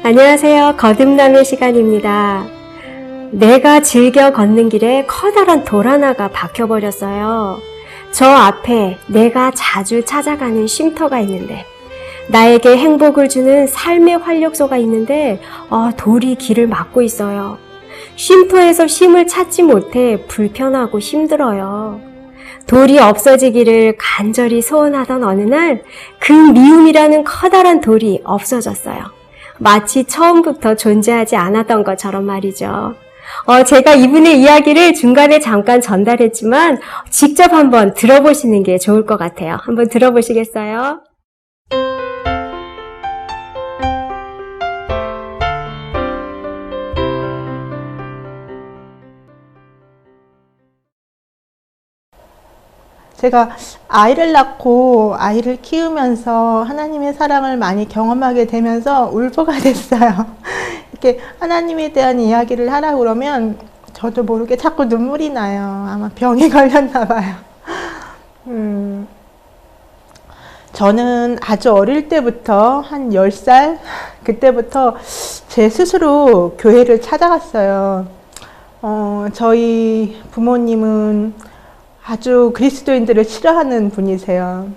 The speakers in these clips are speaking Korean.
안녕하세요. 거듭남의 시간입니다. 내가 즐겨 걷는 길에 커다란 돌 하나가 박혀버렸어요. 저 앞에 내가 자주 찾아가는 쉼터가 있는데, 나에게 행복을 주는 삶의 활력소가 있는데 돌이 길을 막고 있어요. 쉼터에서 쉼을 찾지 못해 불편하고 힘들어요. 돌이 없어지기를 간절히 소원하던 어느 날 그 미움이라는 커다란 돌이 없어졌어요. 마치 처음부터 존재하지 않았던 것처럼 말이죠. 제가 이분의 이야기를 중간에 잠깐 전달했지만 직접 한번 들어보시는 게 좋을 것 같아요. 한번 들어보시겠어요? 제가 아이를 낳고 아이를 키우면서 하나님의 사랑을 많이 경험하게 되면서 울보가 됐어요. 이렇게 하나님에 대한 이야기를 하라고 그러면 저도 모르게 자꾸 눈물이 나요. 아마 병이 걸렸나 봐요. 저는 아주 어릴 때부터 한 10살 그때부터 제 스스로 교회를 찾아갔어요. 저희 부모님은 아주 그리스도인들을 싫어하는 분이세요.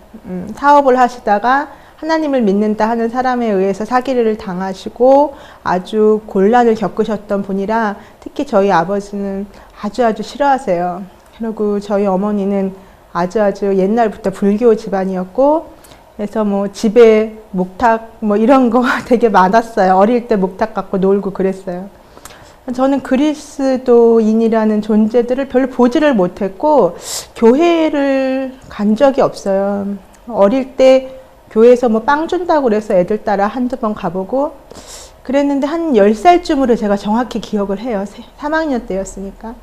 사업을 하시다가 하나님을 믿는다 하는 사람에 의해서 사기를 당하시고 아주 곤란을 겪으셨던 분이라 특히 저희 아버지는 아주 싫어하세요. 그리고 저희 어머니는 아주 옛날부터 불교 집안이었고, 그래서 집에 목탁 이런 거 되게 많았어요. 어릴 때 목탁 갖고 놀고 그랬어요. 저는 그리스도인이라는 존재들을 별로 보지를 못했고 교회를 간 적이 없어요. 어릴 때 교회에서 빵 준다고 그래서 애들 따라 한두 번 가보고 그랬는데 한 10살쯤으로 제가 정확히 기억을 해요. 3학년 때였으니까.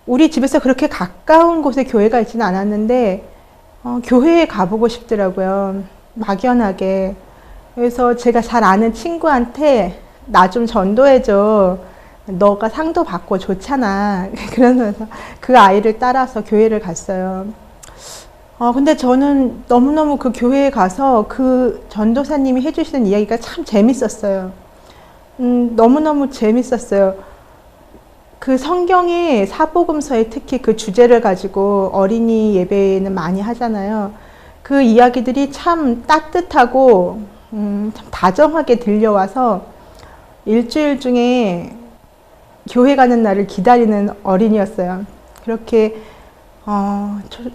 우리 집에서 그렇게 가까운 곳에 교회가 있지는 않았는데 교회에 가보고 싶더라고요. 막연하게. 그래서 제가 잘 아는 친구한테 나 좀 전도해줘. 너가 상도 받고 좋잖아. 그러면서 그 아이를 따라서 교회를 갔어요. 근데 저는 너무너무 그 교회에 가서 그 전도사님이 해주시는 이야기가 참 재밌었어요. 너무너무 재밌었어요. 그 성경의 사복음서에 특히 그 주제를 가지고 어린이 예배는 많이 하잖아요. 그 이야기들이 참 따뜻하고 참 다정하게 들려와서 일주일 중에 교회 가는 날을 기다리는 어린이였어요. 그렇게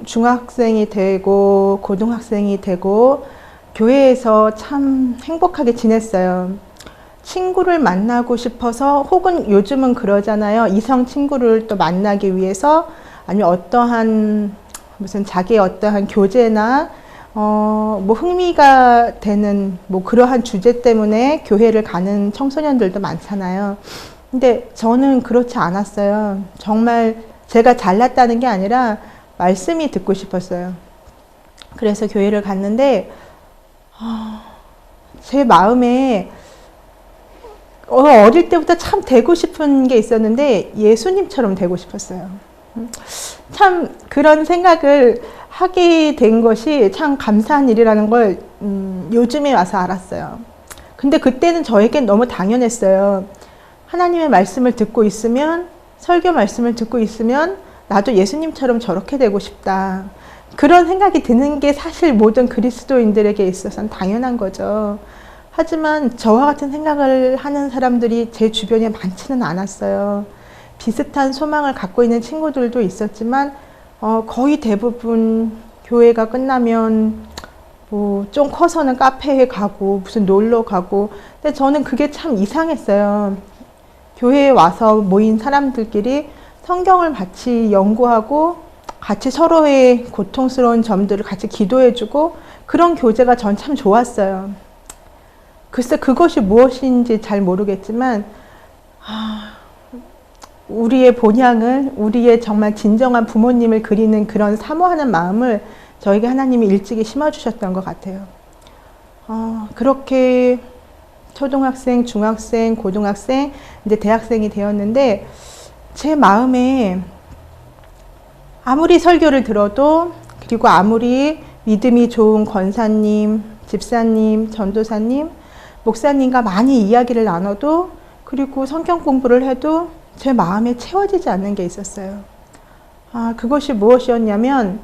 중학생이 되고 고등학생이 되고 교회에서 참 행복하게 지냈어요. 친구를 만나고 싶어서, 혹은 요즘은 그러잖아요. 이성 친구를 또 만나기 위해서 아니면 어떠한 무슨 자기의 어떠한 교제나 흥미가 되는 그러한 주제 때문에 교회를 가는 청소년들도 많잖아요. 근데 저는 그렇지 않았어요. 정말 제가 잘났다는 게 아니라 말씀이 듣고 싶었어요. 그래서 교회를 갔는데 제 마음에 어릴 때부터 참 되고 싶은 게 있었는데 예수님처럼 되고 싶었어요. 참 그런 생각을 하게 된 것이 참 감사한 일이라는 걸 요즘에 와서 알았어요. 근데 그때는 저에겐 너무 당연했어요. 하나님의 말씀을 듣고 있으면, 설교 말씀을 듣고 있으면 나도 예수님처럼 저렇게 되고 싶다. 그런 생각이 드는 게 사실 모든 그리스도인들에게 있어서는 당연한 거죠. 하지만 저와 같은 생각을 하는 사람들이 제 주변에 많지는 않았어요. 비슷한 소망을 갖고 있는 친구들도 있었지만 거의 대부분 교회가 끝나면 좀 커서는 카페에 가고 무슨 놀러 가고. 근데 저는 그게 참 이상했어요. 교회에 와서 모인 사람들끼리 성경을 같이 연구하고 같이 서로의 고통스러운 점들을 같이 기도해주고 그런 교제가 전 참 좋았어요. 글쎄 그것이 무엇인지 잘 모르겠지만 우리의 본향을, 우리의 정말 진정한 부모님을 그리는 그런 사모하는 마음을 저에게 하나님이 일찍이 심어주셨던 것 같아요. 그렇게 초등학생, 중학생, 고등학생, 이제 대학생이 되었는데 제 마음에 아무리 설교를 들어도, 그리고 아무리 믿음이 좋은 권사님, 집사님, 전도사님 목사님과 많이 이야기를 나눠도 그리고 성경 공부를 해도 제 마음에 채워지지 않는 게 있었어요. 그것이 무엇이었냐면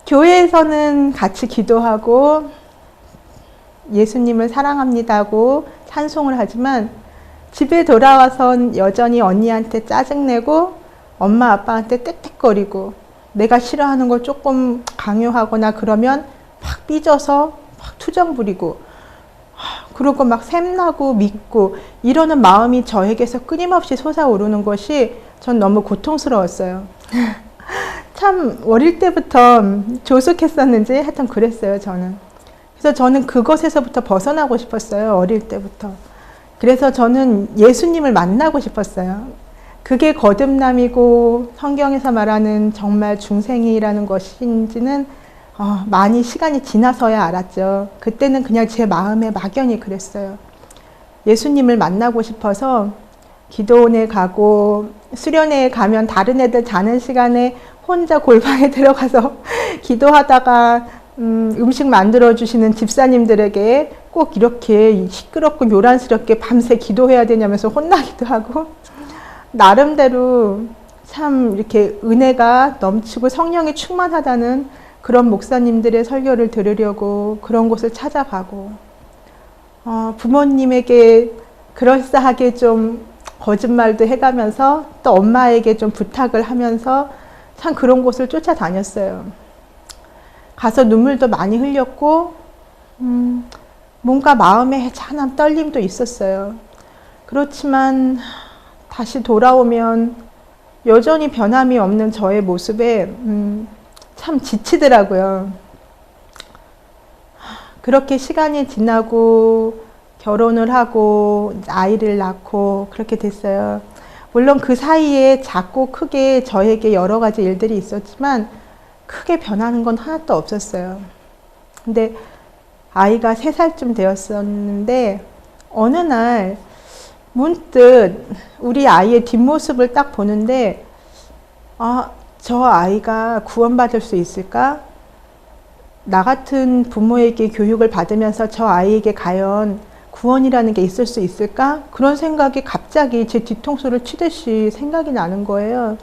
교회에서는 같이 기도하고 예수님을 사랑합니다고 찬송을 하지만 집에 돌아와선 여전히 언니한테 짜증내고 엄마 아빠한테 떽떽거리고 내가 싫어하는 걸 조금 강요하거나 그러면 막 삐져서 막 투정 부리고 그러고 막 샘나고 믿고 이러는 마음이 저에게서 끊임없이 솟아오르는 것이 전 너무 고통스러웠어요. 참 어릴 때부터 조숙했었는지 하여튼 그랬어요, 저는. 그래서 저는 그것에서부터 벗어나고 싶었어요, 어릴 때부터. 그래서 저는 예수님을 만나고 싶었어요. 그게 거듭남이고 성경에서 말하는 정말 중생이라는 것인지는 많이 시간이 지나서야 알았죠. 그때는 그냥 제 마음의 막연히 그랬어요. 예수님을 만나고 싶어서 기도원에 가고 수련회에 가면 다른 애들 자는 시간에 혼자 골방에 들어가서 기도하다가 음식 만들어주시는 집사님들에게 꼭 이렇게 시끄럽고 요란스럽게 밤새 기도해야 되냐면서 혼나기도 하고 나름대로 참 이렇게 은혜가 넘치고 성령이 충만하다는 그런 목사님들의 설교를 들으려고 그런 곳을 찾아가고 부모님에게 그럴싸하게 좀 거짓말도 해가면서 또 엄마에게 좀 부탁을 하면서 참 그런 곳을 쫓아다녔어요. 가서 눈물도 많이 흘렸고 뭔가 마음에 해찬한 떨림도 있었어요. 그렇지만 다시 돌아오면 여전히 변함이 없는 저의 모습에 참 지치더라고요. 그렇게 시간이 지나고 결혼을 하고 아이를 낳고 그렇게 됐어요. 물론 그 사이에 작고 크게 저에게 여러 가지 일들이 있었지만 크게 변하는 건 하나도 없었어요. 근데 아이가 3살쯤 되었었는데 어느 날 문득 우리 아이의 뒷모습을 딱 보는데 저 아이가 구원받을 수 있을까? 나 같은 부모에게 교육을 받으면서 저 아이에게 과연 구원이라는 게 있을 수 있을까? 그런 생각이 갑자기 제 뒤통수를 치듯이 생각이 나는 거예요.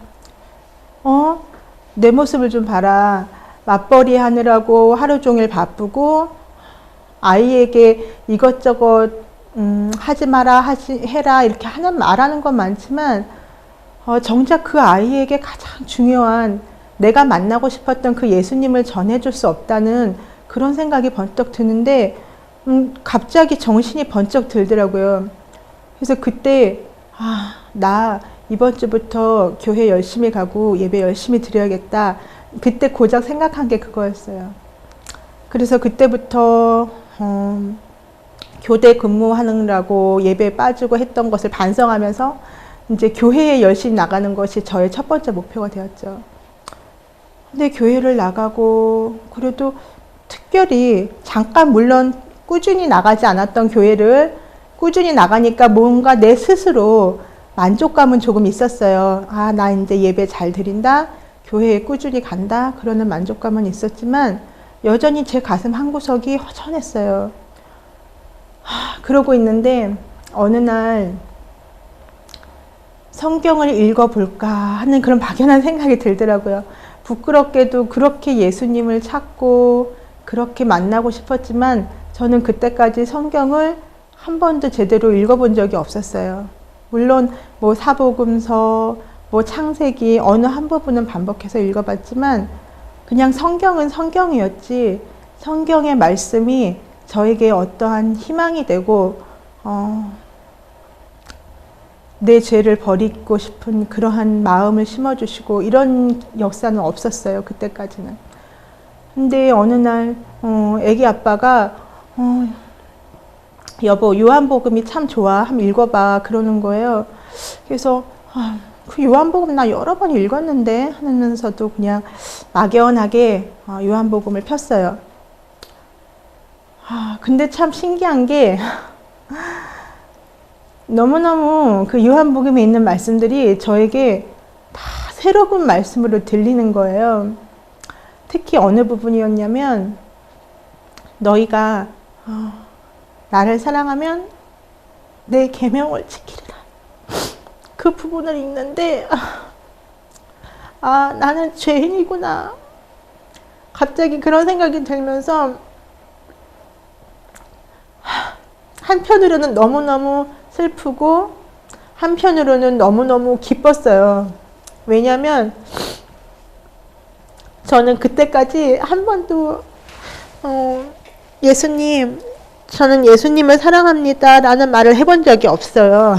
내 모습을 좀 봐라. 맞벌이 하느라고 하루 종일 바쁘고 아이에게 이것저것 하지 마라, 해라 이렇게 말하는 건 많지만 정작 그 아이에게 가장 중요한 내가 만나고 싶었던 그 예수님을 전해줄 수 없다는 그런 생각이 번쩍 드는데 갑자기 정신이 번쩍 들더라고요. 그래서 그때 나 이번 주부터 교회 열심히 가고 예배 열심히 드려야겠다. 그때 고작 생각한 게 그거였어요. 그래서 그때부터 교대 근무하느라고 예배에 빠지고 했던 것을 반성하면서 이제 교회에 열심히 나가는 것이 저의 첫 번째 목표가 되었죠. 근데 교회를 나가고 그래도 특별히 잠깐 물론 꾸준히 나가지 않았던 교회를 꾸준히 나가니까 뭔가 내 스스로 만족감은 조금 있었어요. 나 이제 예배 잘 드린다. 교회에 꾸준히 간다. 그러는 만족감은 있었지만 여전히 제 가슴 한구석이 허전했어요. 그러고 있는데 어느 날 성경을 읽어볼까 하는 그런 막연한 생각이 들더라고요. 부끄럽게도 그렇게 예수님을 찾고 그렇게 만나고 싶었지만 저는 그때까지 성경을 한 번도 제대로 읽어본 적이 없었어요. 물론 뭐 사복음서, 뭐 창세기 어느 한 부분은 반복해서 읽어봤지만 그냥 성경은 성경이었지 성경의 말씀이 저에게 어떠한 희망이 되고 내 죄를 버리고 싶은 그러한 마음을 심어주시고 이런 역사는 없었어요. 그때까지는. 근데 어느 날 애기 아빠가 여보 요한복음이 참 좋아. 한번 읽어봐. 그러는 거예요. 그래서 그 요한복음 나 여러 번 읽었는데 하면서도 그냥 막연하게 요한복음을 폈어요. 근데 참 신기한 게 너무너무 그 요한복음에 있는 말씀들이 저에게 다 새로운 말씀으로 들리는 거예요. 특히 어느 부분이었냐면 너희가 나를 사랑하면 내 계명을 지키리라. 그 부분을 읽는데 나는 죄인이구나. 갑자기 그런 생각이 들면서 한편으로는 너무너무 슬프고 한편으로는 너무너무 기뻤어요. 왜냐하면 저는 그때까지 한 번도 예수님, 저는 예수님을 사랑합니다 라는 말을 해본 적이 없어요.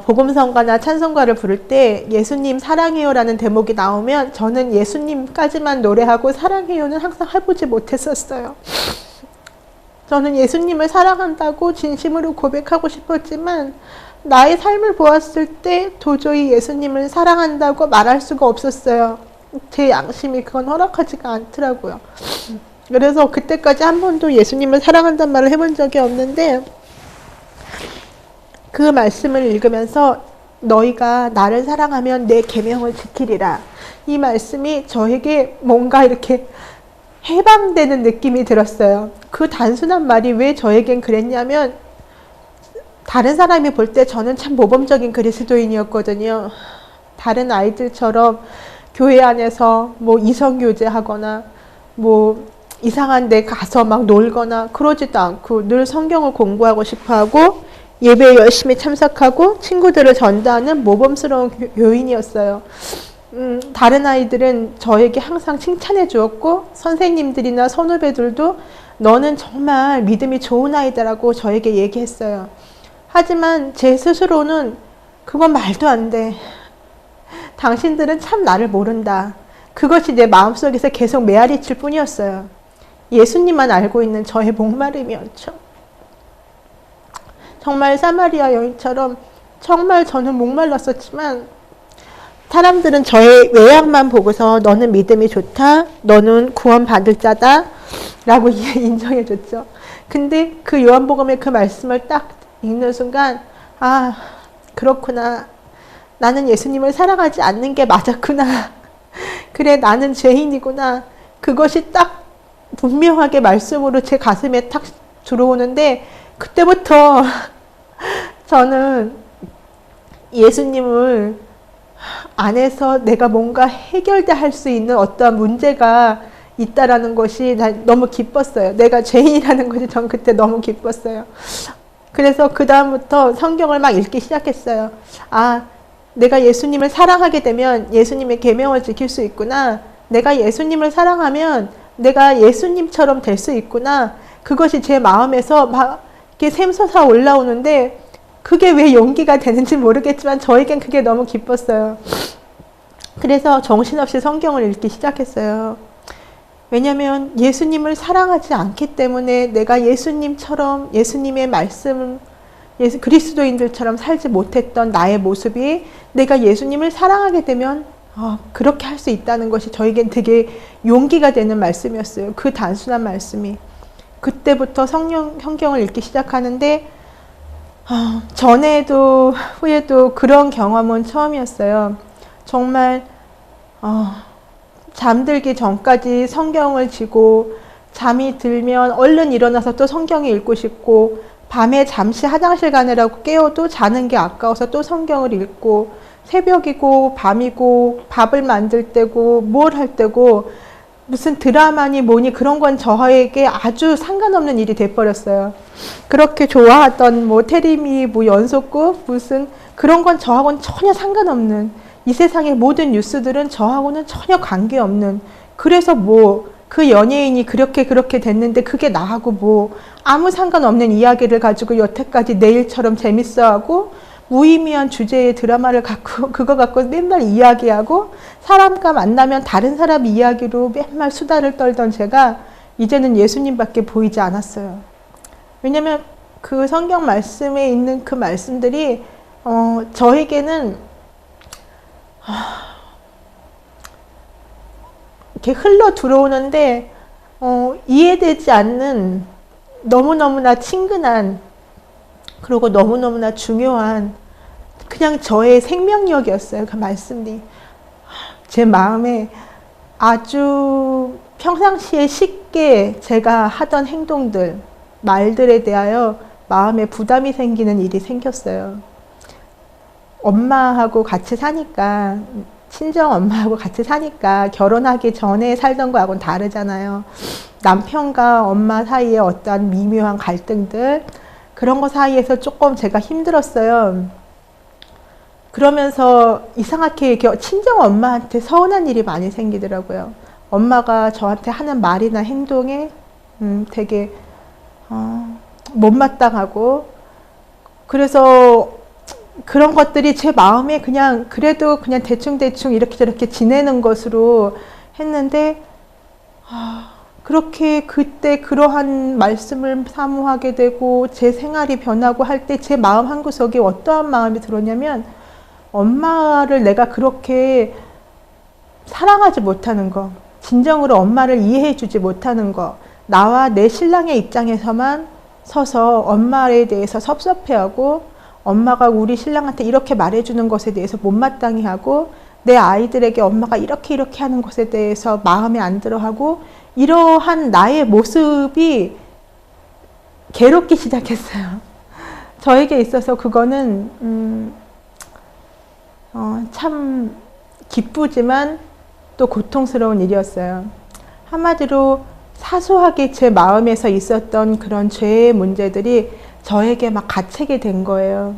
복음성가나 찬송가를 부를 때 예수님 사랑해요 라는 대목이 나오면 저는 예수님까지만 노래하고 사랑해요는 항상 해보지 못했었어요. 저는 예수님을 사랑한다고 진심으로 고백하고 싶었지만 나의 삶을 보았을 때 도저히 예수님을 사랑한다고 말할 수가 없었어요. 제 양심이 그건 허락하지가 않더라고요. 그래서 그때까지 한 번도 예수님을 사랑한다는 말을 해본 적이 없는데 그 말씀을 읽으면서 너희가 나를 사랑하면 내 계명을 지키리라. 이 말씀이 저에게 뭔가 이렇게 해방되는 느낌이 들었어요. 그 단순한 말이 왜 저에겐 그랬냐면 다른 사람이 볼 때 저는 참 모범적인 그리스도인이었거든요. 다른 아이들처럼 교회 안에서 뭐 이성교제 하거나 뭐 이상한 데 가서 막 놀거나 그러지도 않고 늘 성경을 공부하고 싶어 하고 예배에 열심히 참석하고 친구들을 전도하는 모범스러운 교인이었어요. 다른 아이들은 저에게 항상 칭찬해 주었고 선생님들이나 선후배들도 너는 정말 믿음이 좋은 아이다라고 저에게 얘기했어요. 하지만 제 스스로는 그건 말도 안 돼. 당신들은 참 나를 모른다. 그것이 내 마음속에서 계속 메아리칠 뿐이었어요. 예수님만 알고 있는 저의 목마름이었죠. 정말 사마리아 여인처럼 정말 저는 목말랐었지만 사람들은 저의 외양만 보고서 너는 믿음이 좋다, 너는 구원받을 자다 라고 인정해 줬죠. 근데 그 요한복음의 그 말씀을 딱 읽는 순간 그렇구나. 나는 예수님을 사랑하지 않는 게 맞았구나. 그래, 나는 죄인이구나. 그것이 딱 분명하게 말씀으로 제 가슴에 탁 들어오는데 그때부터 저는 예수님을 안에서 내가 뭔가 해결돼야 할 수 있는 어떠한 문제가 있다라는 것이 너무 기뻤어요. 내가 죄인이라는 것이 전 그때 너무 기뻤어요. 그래서 그 다음부터 성경을 막 읽기 시작했어요. 내가 예수님을 사랑하게 되면 예수님의 계명을 지킬 수 있구나. 내가 예수님을 사랑하면 내가 예수님처럼 될 수 있구나. 그것이 제 마음에서 막 이렇게 샘솟아 올라오는데 그게 왜 용기가 되는지 모르겠지만 저에겐 그게 너무 기뻤어요. 그래서 정신없이 성경을 읽기 시작했어요. 왜냐하면 예수님을 사랑하지 않기 때문에 내가 예수님처럼 예수님의 말씀, 그리스도인들처럼 살지 못했던 나의 모습이 내가 예수님을 사랑하게 되면 그렇게 할 수 있다는 것이 저에겐 되게 용기가 되는 말씀이었어요. 그 단순한 말씀이. 그때부터 성경을 읽기 시작하는데 전에도 후에도 그런 경험은 처음이었어요. 정말 잠들기 전까지 성경을 쥐고 잠이 들면 얼른 일어나서 또 성경을 읽고 싶고 밤에 잠시 화장실 가느라고 깨어도 자는 게 아까워서 또 성경을 읽고 새벽이고 밤이고 밥을 만들 때고 뭘 할 때고 무슨 드라마니 뭐니 그런 건 저에게 아주 상관없는 일이 돼버렸어요. 그렇게 좋아하던 뭐 테레미 뭐 연속극 무슨 그런 건 저하고는 전혀 상관없는 이 세상의 모든 뉴스들은 저하고는 전혀 관계없는 그래서 뭐 그 연예인이 그렇게 됐는데 그게 나하고 뭐 아무 상관없는 이야기를 가지고 여태까지 내일처럼 재밌어하고 무의미한 주제의 드라마를 갖고 그거 갖고 맨날 이야기하고 사람과 만나면 다른 사람 이야기로 맨날 수다를 떨던 제가 이제는 예수님밖에 보이지 않았어요. 왜냐면 그 성경 말씀에 있는 그 말씀들이 저에게는 이렇게 흘러 들어오는데 이해되지 않는 너무너무나 친근한 그리고 너무너무나 중요한 그냥 저의 생명력이었어요. 그 말씀이 제 마음에 아주 평상시에 함께 제가 하던 행동들, 말들에 대하여 마음에 부담이 생기는 일이 생겼어요. 엄마하고 같이 사니까, 친정 엄마하고 같이 사니까 결혼하기 전에 살던 거하고는 다르잖아요. 남편과 엄마 사이에 어떠한 미묘한 갈등들, 그런 거 사이에서 조금 제가 힘들었어요. 그러면서 이상하게 친정 엄마한테 서운한 일이 많이 생기더라고요. 엄마가 저한테 하는 말이나 행동에 되게 못마땅하고, 그래서 그런 것들이 제 마음에 그냥 그래도 그냥 대충대충 이렇게 저렇게 지내는 것으로 했는데, 그렇게 그때 그러한 말씀을 사모하게 되고 제 생활이 변하고 할 때 제 마음 한구석에 어떠한 마음이 들었냐면, 엄마를 내가 그렇게 사랑하지 못하는 거, 진정으로 엄마를 이해해 주지 못하는 거, 나와 내 신랑의 입장에서만 서서 엄마에 대해서 섭섭해하고, 엄마가 우리 신랑한테 이렇게 말해주는 것에 대해서 못마땅해 하고, 내 아이들에게 엄마가 이렇게 하는 것에 대해서 마음에 안 들어하고, 이러한 나의 모습이 괴롭기 시작했어요. 저에게 있어서 그거는 참 기쁘지만 또 고통스러운 일이었어요. 한마디로 사소하게 제 마음에서 있었던 그런 죄의 문제들이 저에게 막 가책이 된 거예요.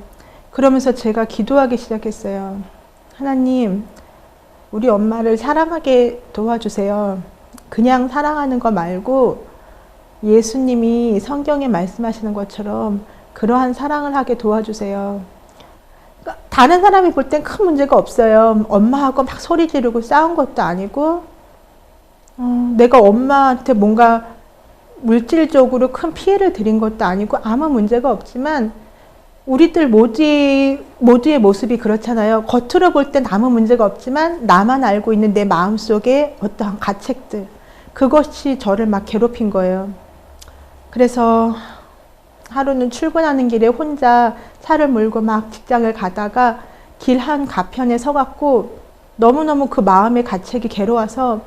그러면서 제가 기도하기 시작했어요. 하나님, 우리 엄마를 사랑하게 도와주세요. 그냥 사랑하는 거 말고 예수님이 성경에 말씀하시는 것처럼 그러한 사랑을 하게 도와주세요. 다른 사람이 볼 땐 큰 문제가 없어요. 엄마하고 막 소리 지르고 싸운 것도 아니고, 내가 엄마한테 뭔가 물질적으로 큰 피해를 드린 것도 아니고 아무 문제가 없지만, 우리들 모두의 모습이 그렇잖아요. 겉으로 볼 땐 아무 문제가 없지만 나만 알고 있는 내 마음속에 어떠한 가책들, 그것이 저를 막 괴롭힌 거예요. 그래서 하루는 출근하는 길에 혼자 차를 몰고 막 직장을 가다가 길 한 가편에 서갖고 너무너무 그 마음의 가책이 괴로워서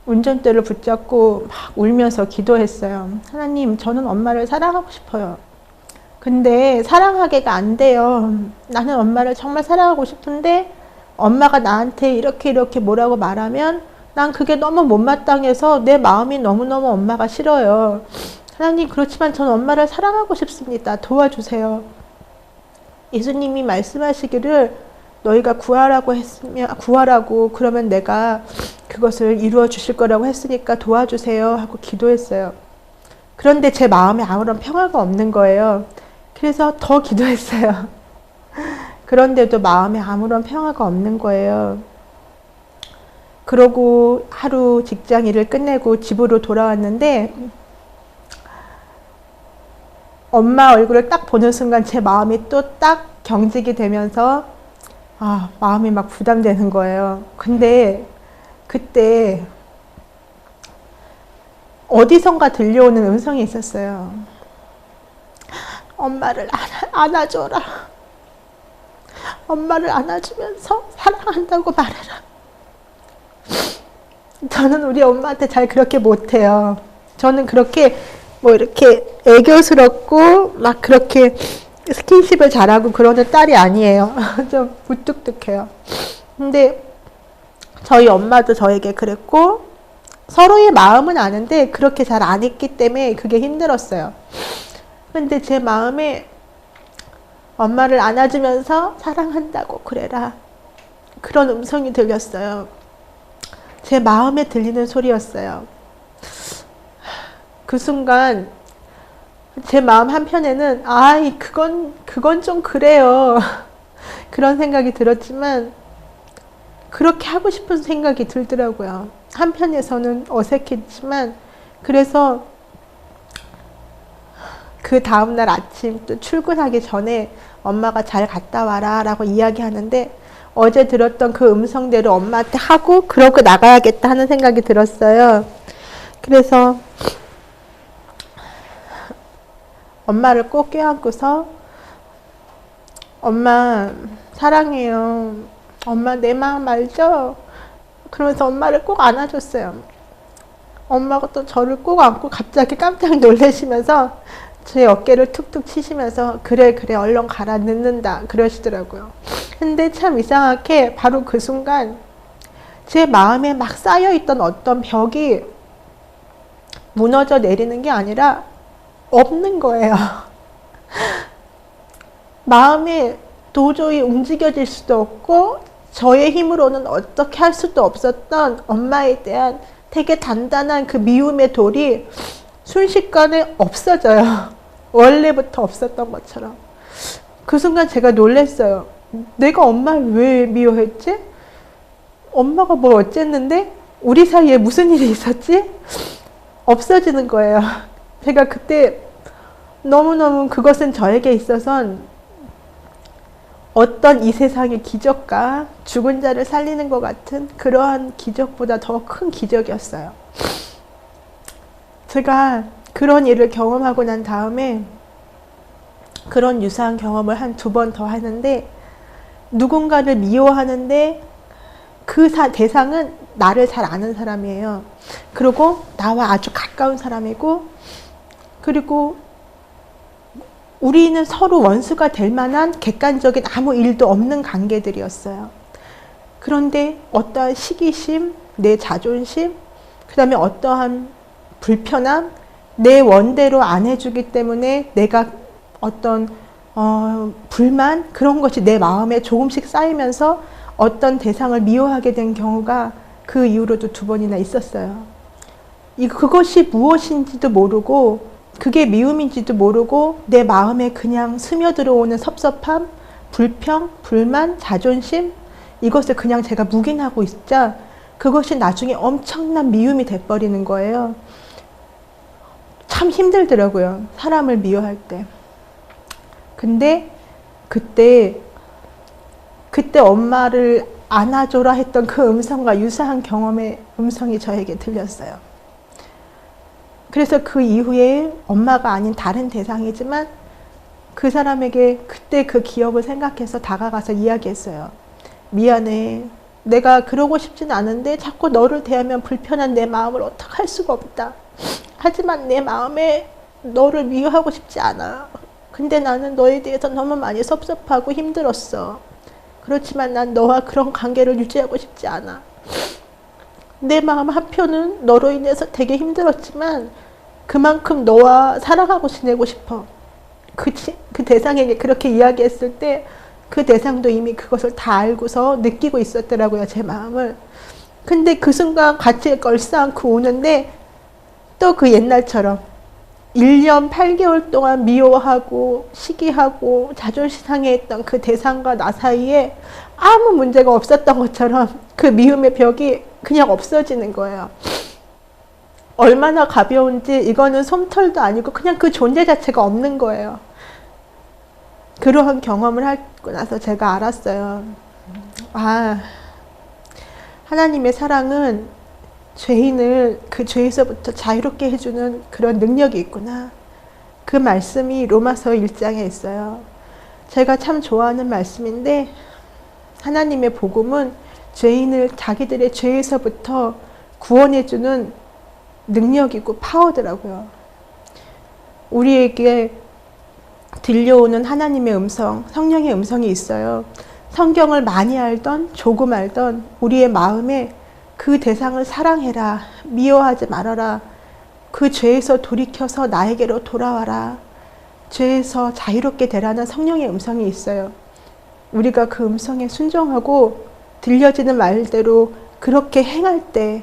운전대를 붙잡고 막 울면서 기도했어요. 하나님, 저는 엄마를 사랑하고 싶어요. 근데 사랑하게가 안 돼요. 나는 엄마를 정말 사랑하고 싶은데 엄마가 나한테 이렇게 뭐라고 말하면 난 그게 너무 못마땅해서 내 마음이 너무너무 엄마가 싫어요. 하나님, 그렇지만 저는 엄마를 사랑하고 싶습니다. 도와주세요. 예수님이 말씀하시기를 너희가 구하라고 그러면 내가 그것을 이루어 주실 거라고 했으니까 도와주세요 하고 기도했어요. 그런데 제 마음에 아무런 평화가 없는 거예요. 그래서 더 기도했어요. 그런데도 마음에 아무런 평화가 없는 거예요. 그러고 하루 직장 일을 끝내고 집으로 돌아왔는데 엄마 얼굴을 딱 보는 순간 제 마음이 또 딱 경직이 되면서 마음이 막 부담되는 거예요. 근데 그때 어디선가 들려오는 음성이 있었어요. 엄마를 안아줘라. 엄마를 안아주면서 사랑한다고 말해라. 저는 우리 엄마한테 잘 그렇게 못해요. 저는 그렇게 뭐 이렇게 애교스럽고 막 그렇게 스킨십을 잘하고 그러는 딸이 아니에요. 좀 무뚝뚝해요. 근데 저희 엄마도 저에게 그랬고 서로의 마음은 아는데 그렇게 잘 안 했기 때문에 그게 힘들었어요. 근데 제 마음에 엄마를 안아주면서 사랑한다고 그래라. 그런 음성이 들렸어요. 제 마음에 들리는 소리였어요. 그 순간 제 마음 한편에는 그건 좀 그래요. 그런 생각이 들었지만 그렇게 하고 싶은 생각이 들더라고요. 한편에서는 어색했지만 그래서 그 다음날 아침 또 출근하기 전에 엄마가 잘 갔다 와라 라고 이야기하는데 어제 들었던 그 음성대로 엄마한테 하고 그러고 나가야겠다 하는 생각이 들었어요. 그래서 엄마를 꼭 껴안고서 엄마 사랑해요. 엄마 내 마음 알죠? 그러면서 엄마를 꼭 안아줬어요. 엄마가 또 저를 꼭 안고 갑자기 깜짝 놀라시면서 제 어깨를 툭툭 치시면서 그래 얼른 가라 늦는다 그러시더라고요. 근데 참 이상하게 바로 그 순간 제 마음에 막 쌓여있던 어떤 벽이 무너져 내리는 게 아니라 없는 거예요. 마음이 도저히 움직여질 수도 없고 저의 힘으로는 어떻게 할 수도 없었던 엄마에 대한 되게 단단한 그 미움의 돌이 순식간에 없어져요. 원래부터 없었던 것처럼. 그 순간 제가 놀랐어요. 내가 엄마를 왜 미워했지? 엄마가 뭘 어쨌는데? 우리 사이에 무슨 일이 있었지? 없어지는 거예요. 제가 그때 너무너무 그것은 저에게 있어선 어떤 이 세상의 기적과 죽은 자를 살리는 것 같은 그러한 기적보다 더 큰 기적이었어요. 제가 그런 일을 경험하고 난 다음에 그런 유사한 경험을 한 2번 더 하는데, 누군가를 미워하는데 그 대상은 나를 잘 아는 사람이에요. 그리고 나와 아주 가까운 사람이고, 그리고 우리는 서로 원수가 될 만한 객관적인 아무 일도 없는 관계들이었어요. 그런데 어떠한 시기심, 내 자존심, 그 다음에 어떠한 불편함, 내 원대로 안 해주기 때문에 내가 어떤 불만, 그런 것이 내 마음에 조금씩 쌓이면서 어떤 대상을 미워하게 된 경우가 그 이후로도 2번이나 있었어요. 그것이 무엇인지도 모르고 그게 미움인지도 모르고 내 마음에 그냥 스며들어오는 섭섭함, 불평, 불만, 자존심, 이것을 그냥 제가 묵인하고 있자 그것이 나중에 엄청난 미움이 돼버리는 거예요. 참 힘들더라고요. 사람을 미워할 때. 근데 그때 엄마를 안아줘라 했던 그 음성과 유사한 경험의 음성이 저에게 들렸어요. 그래서 그 이후에 엄마가 아닌 다른 대상이지만 그 사람에게 그때 그 기억을 생각해서 다가가서 이야기했어요. 미안해. 내가 그러고 싶진 않은데 자꾸 너를 대하면 불편한 내 마음을 어떡할 수가 없다. 하지만 내 마음에 너를 미워하고 싶지 않아. 근데 나는 너에 대해서 너무 많이 섭섭하고 힘들었어. 그렇지만 난 너와 그런 관계를 유지하고 싶지 않아. 내 마음 한편은 너로 인해서 되게 힘들었지만 그만큼 너와 사랑하고 지내고 싶어. 그 대상에게 그렇게 이야기했을 때 그 대상도 이미 그것을 다 알고서 느끼고 있었더라고요, 제 마음을. 근데 그 순간 같이 걸싸안고 우는데 또 그 옛날처럼 1년 8개월 동안 미워하고 시기하고 자존심 상해했던 그 대상과 나 사이에 아무 문제가 없었던 것처럼 그 미움의 벽이 그냥 없어지는 거예요. 얼마나 가벼운지, 이거는 솜털도 아니고 그냥 그 존재 자체가 없는 거예요. 그러한 경험을 하고 나서 제가 알았어요. 아, 하나님의 사랑은 죄인을 그 죄에서부터 자유롭게 해주는 그런 능력이 있구나. 그 말씀이 로마서 1장에 있어요. 제가 참 좋아하는 말씀인데, 하나님의 복음은 죄인을 자기들의 죄에서부터 구원해주는 능력이고 파워더라고요. 우리에게 들려오는 하나님의 음성, 성령의 음성이 있어요. 성경을 많이 알던 조금 알던 우리의 마음에 그 대상을 사랑해라, 미워하지 말아라, 그 죄에서 돌이켜서 나에게로 돌아와라, 죄에서 자유롭게 되라는 성령의 음성이 있어요. 우리가 그 음성에 순종하고 들려지는 말대로 그렇게 행할 때,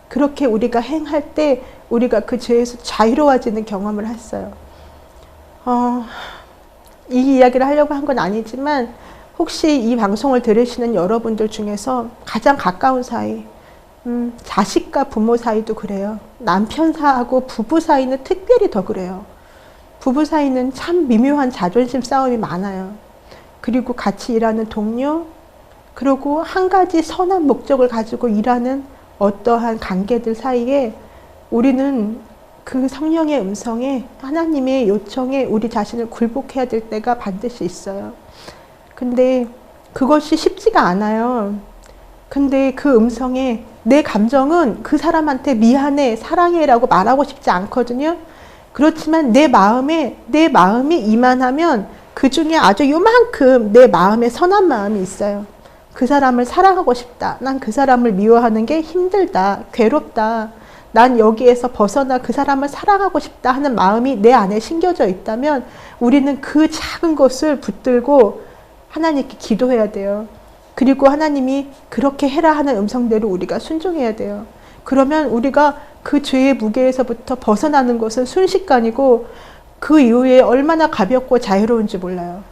그렇게 우리가 행할 때 우리가 그 죄에서 자유로워지는 경험을 했어요. 이 이야기를 하려고 한 건 아니지만 혹시 이 방송을 들으시는 여러분들 중에서 가장 가까운 사이, 자식과 부모 사이도 그래요. 남편 사이하고 부부 사이는 특별히 더 그래요. 부부 사이는 참 미묘한 자존심 싸움이 많아요. 그리고 같이 일하는 동료, 그리고 한 가지 선한 목적을 가지고 일하는 어떠한 관계들 사이에 우리는 그 성령의 음성에, 하나님의 요청에 우리 자신을 굴복해야 될 때가 반드시 있어요. 근데 그것이 쉽지가 않아요. 근데 그 음성에 내 감정은 그 사람한테 미안해, 사랑해 라고 말하고 싶지 않거든요. 그렇지만 내 마음이 이만하면 그 중에 아주 요만큼 내 마음에 선한 마음이 있어요. 그 사람을 사랑하고 싶다. 난 그 사람을 미워하는 게 힘들다. 괴롭다. 난 여기에서 벗어나 그 사람을 사랑하고 싶다 하는 마음이 내 안에 심겨져 있다면 우리는 그 작은 것을 붙들고 하나님께 기도해야 돼요. 그리고 하나님이 그렇게 해라 하는 음성대로 우리가 순종해야 돼요. 그러면 우리가 그 죄의 무게에서부터 벗어나는 것은 순식간이고 그 이후에 얼마나 가볍고 자유로운지 몰라요.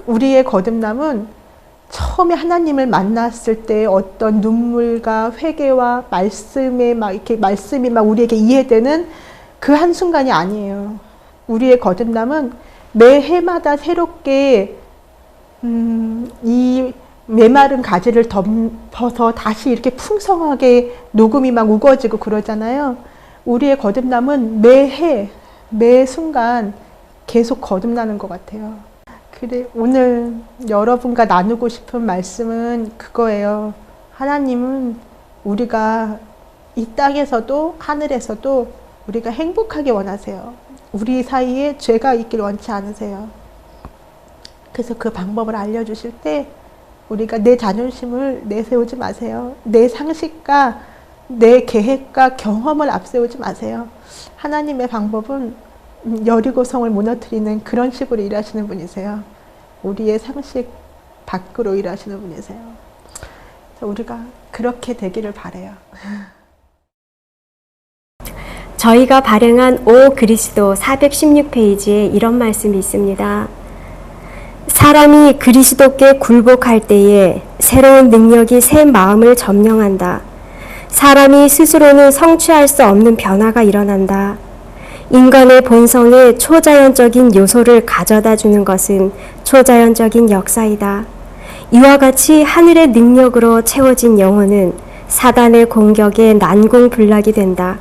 우리의 거듭남은 처음에 하나님을 만났을 때 어떤 눈물과 회개와 말씀에 말씀이 우리에게 이해되는 그 한순간이 아니에요. 우리의 거듭남은 매 해마다 새롭게 이 메마른 가지를 덮어서 다시 이렇게 풍성하게 녹음이 우거지고 그러잖아요. 우리의 거듭남은 매해, 매 순간 계속 거듭나는 것 같아요. 그래, 오늘 여러분과 나누고 싶은 말씀은 그거예요. 하나님은 우리가 이 땅에서도 하늘에서도 우리가 행복하게 원하세요. 우리 사이에 죄가 있길 원치 않으세요. 그래서 그 방법을 알려주실 때 우리가 내 자존심을 내세우지 마세요. 내 상식과 내 계획과 경험을 앞세우지 마세요. 하나님의 방법은 여리고성을 무너뜨리는 그런 식으로 일하시는 분이세요. 우리의 상식 밖으로 일하시는 분이세요. 그래서 우리가 그렇게 되기를 바라요. 저희가 발행한 오 그리스도 416페이지에 이런 말씀이 있습니다. 사람이 그리스도께 굴복할 때에 새로운 능력이 새 마음을 점령한다. 사람이 스스로는 성취할 수 없는 변화가 일어난다. 인간의 본성에 초자연적인 요소를 가져다 주는 것은 초자연적인 역사이다. 이와 같이 하늘의 능력으로 채워진 영혼은 사단의 공격에 난공불락이 된다.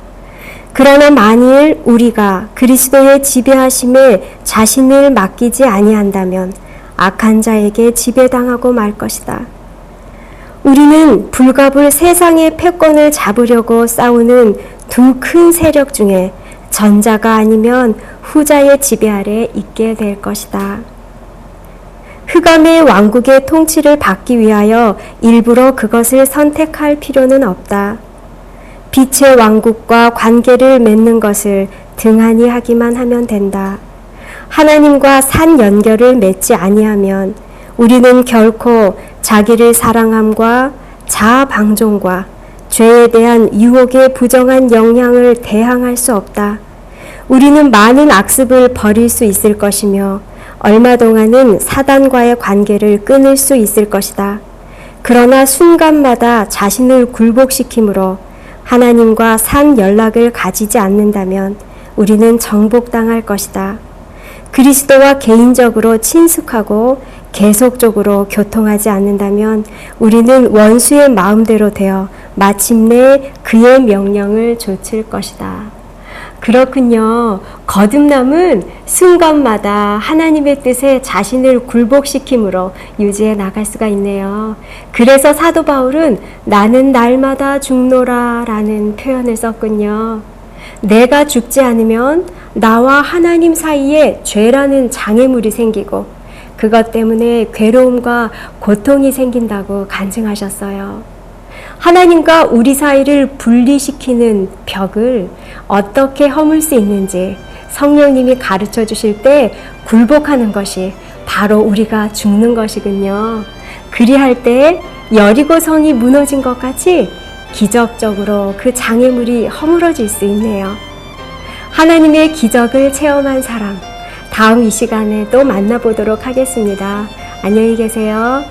그러나 만일 우리가 그리스도의 지배하심에 자신을 맡기지 아니한다면 악한 자에게 지배당하고 말 것이다. 우리는 불가불 세상의 패권을 잡으려고 싸우는 두 큰 세력 중에 전자가 아니면 후자의 지배 아래 있게 될 것이다. 흑암의 왕국의 통치를 받기 위하여 일부러 그것을 선택할 필요는 없다. 빛의 왕국과 관계를 맺는 것을 등한히 하기만 하면 된다. 하나님과 산 연결을 맺지 아니하면 우리는 결코 자기를 사랑함과 자아 방종과 죄에 대한 유혹의 부정한 영향을 대항할 수 없다. 우리는 많은 악습을 버릴 수 있을 것이며 얼마 동안은 사단과의 관계를 끊을 수 있을 것이다. 그러나 순간마다 자신을 굴복시킴으로 하나님과 산 연락을 가지지 않는다면 우리는 정복당할 것이다. 그리스도와 개인적으로 친숙하고 계속적으로 교통하지 않는다면 우리는 원수의 마음대로 되어 마침내 그의 명령을 좇을 것이다. 그렇군요. 거듭남은 순간마다 하나님의 뜻에 자신을 굴복시킴으로 유지해 나갈 수가 있네요. 그래서 사도 바울은 나는 날마다 죽노라 라는 표현을 썼군요. 내가 죽지 않으면 나와 하나님 사이에 죄라는 장애물이 생기고 그것 때문에 괴로움과 고통이 생긴다고 간증하셨어요. 하나님과 우리 사이를 분리시키는 벽을 어떻게 허물 수 있는지 성령님이 가르쳐 주실 때 굴복하는 것이 바로 우리가 죽는 것이군요. 그리할 때 여리고성이 무너진 것 같이 기적적으로 그 장애물이 허물어질 수 있네요. 하나님의 기적을 체험한 사람, 다음 이 시간에 또 만나보도록 하겠습니다. 안녕히 계세요.